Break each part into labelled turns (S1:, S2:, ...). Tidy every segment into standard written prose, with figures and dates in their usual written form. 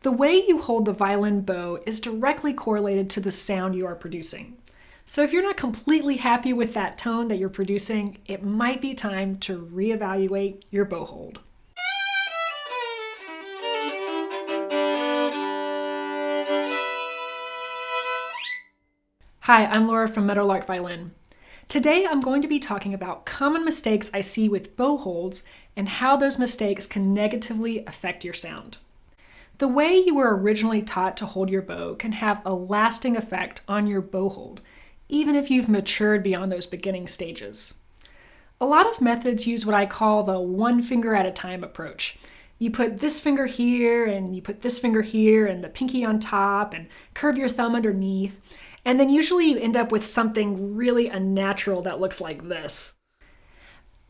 S1: The way you hold the violin bow is directly correlated to the sound you are producing. So if you're not completely happy with that tone that you're producing, it might be time to reevaluate your bow hold. Hi, I'm Laura from Meadowlark Violin. Today I'm going to be talking about common mistakes I see with bow holds and how those mistakes can negatively affect your sound. The way you were originally taught to hold your bow can have a lasting effect on your bow hold, even if you've matured beyond those beginning stages. A lot of methods use what I call the one finger at a time approach. You put this finger here, and you put this finger here, and the pinky on top, and curve your thumb underneath, and then usually you end up with something really unnatural that looks like this.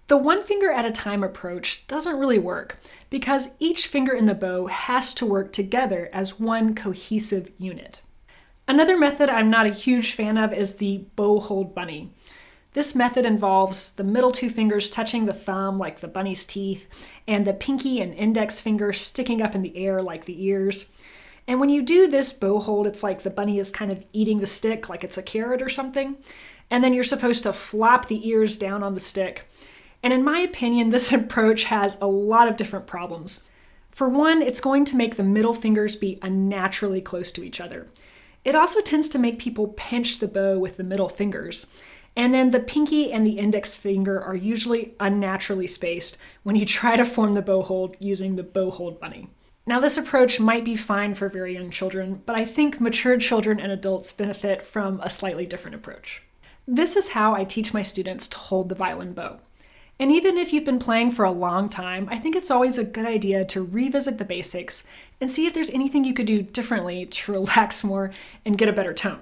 S1: The one finger at a time approach doesn't really work because each finger in the bow has to work together as one cohesive unit. Another method I'm not a huge fan of is the bow hold bunny. This method involves the middle two fingers touching the thumb like the bunny's teeth, and the pinky and index finger sticking up in the air like the ears. And when you do this bow hold, it's like the bunny is kind of eating the stick like it's a carrot or something. And then you're supposed to flop the ears down on the stick. And in my opinion, this approach has a lot of different problems. For one, it's going to make the middle fingers be unnaturally close to each other. It also tends to make people pinch the bow with the middle fingers. And then the pinky and the index finger are usually unnaturally spaced when you try to form the bow hold using the bow hold bunny. Now, this approach might be fine for very young children, but I think mature children and adults benefit from a slightly different approach. This is how I teach my students to hold the violin bow. And even if you've been playing for a long time, I think it's always a good idea to revisit the basics and see if there's anything you could do differently to relax more and get a better tone.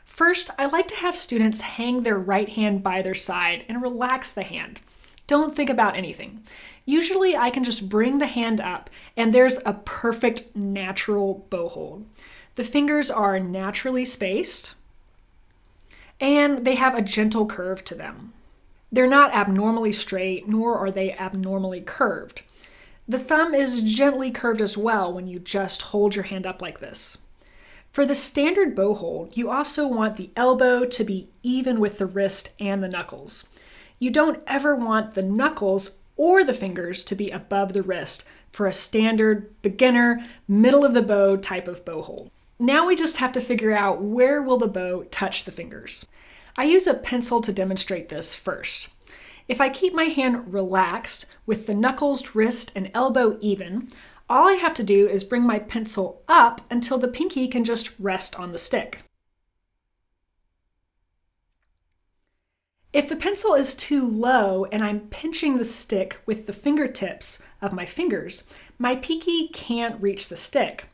S1: First, I like to have students hang their right hand by their side and relax the hand. Don't think about anything. Usually I can just bring the hand up and there's a perfect natural bow hold. The fingers are naturally spaced and they have a gentle curve to them. They're not abnormally straight, nor are they abnormally curved. The thumb is gently curved as well when you just hold your hand up like this. For the standard bow hold, you also want the elbow to be even with the wrist and the knuckles. You don't ever want the knuckles or the fingers to be above the wrist for a standard beginner, middle of the bow type of bow hold. Now we just have to figure out where will the bow touch the fingers. I use a pencil to demonstrate this first. If I keep my hand relaxed with the knuckles, wrist, and elbow even, all I have to do is bring my pencil up until the pinky can just rest on the stick. If the pencil is too low and I'm pinching the stick with the fingertips of my fingers, my pinky can't reach the stick.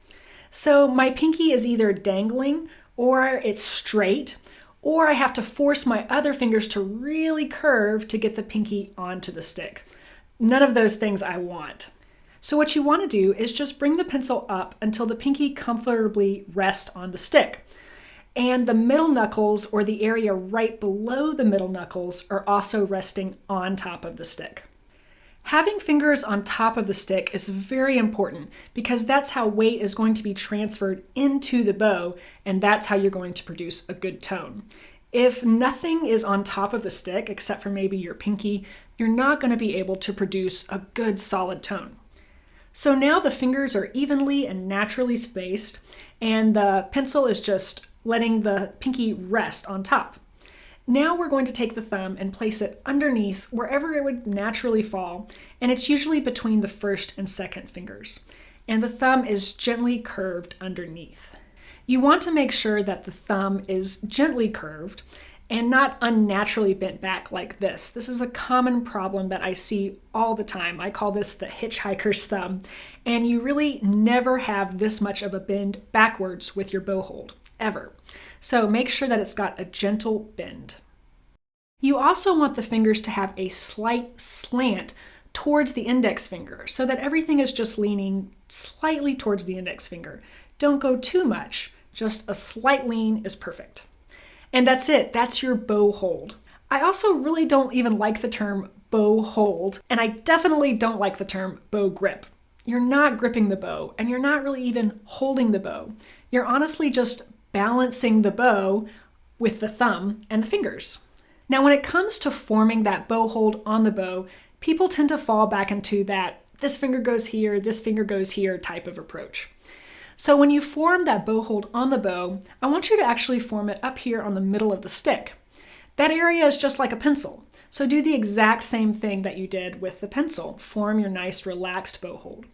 S1: So my pinky is either dangling or it's straight, or I have to force my other fingers to really curve to get the pinky onto the stick. None of those things I want. So what you want to do is just bring the pencil up until the pinky comfortably rests on the stick. And the middle knuckles, or the area right below the middle knuckles, are also resting on top of the stick. Having fingers on top of the stick is very important because that's how weight is going to be transferred into the bow, and that's how you're going to produce a good tone. If nothing is on top of the stick, except for maybe your pinky, you're not going to be able to produce a good solid tone. So now the fingers are evenly and naturally spaced, and the pencil is just letting the pinky rest on top. Now we're going to take the thumb and place it underneath wherever it would naturally fall, and it's usually between the first and second fingers. And the thumb is gently curved underneath. You want to make sure that the thumb is gently curved and not unnaturally bent back like this. This is a common problem that I see all the time. I call this the hitchhiker's thumb, and you really never have this much of a bend backwards with your bow hold, ever. So make sure that it's got a gentle bend. You also want the fingers to have a slight slant towards the index finger so that everything is just leaning slightly towards the index finger. Don't go too much, just a slight lean is perfect. And that's it, that's your bow hold. I also really don't even like the term bow hold, and I definitely don't like the term bow grip. you're not gripping the bow and you're not really even holding the bow. You're honestly just balancing the bow with the thumb and the fingers. Now, when it comes to forming that bow hold on the bow, people tend to fall back into that this finger goes here, this finger goes here type of approach. So when you form that bow hold on the bow, I want you to actually form it up here on the middle of the stick. That area is just like a pencil. So do the exact same thing that you did with the pencil. Form your nice relaxed bow hold.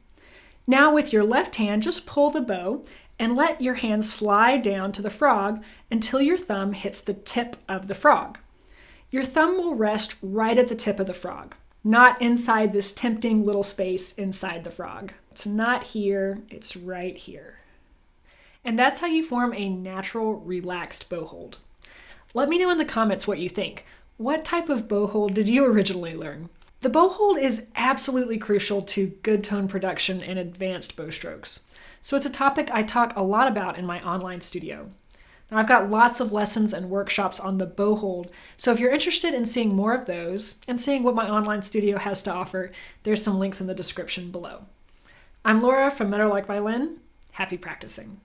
S1: Now with your left hand, just pull the bow and let your hand slide down to the frog until your thumb hits the tip of the frog. Your thumb will rest right at the tip of the frog, not inside this tempting little space inside the frog. It's not here, it's right here. And that's how you form a natural, relaxed bow hold. Let me know in the comments what you think. What type of bow hold did you originally learn? The bow hold is absolutely crucial to good tone production and advanced bow strokes. So it's a topic I talk a lot about in my online studio. Now I've got lots of lessons and workshops on the bow hold, so if you're interested in seeing more of those and seeing what my online studio has to offer, there's some links in the description below. I'm Laura from Men Are Like Violin. Happy practicing.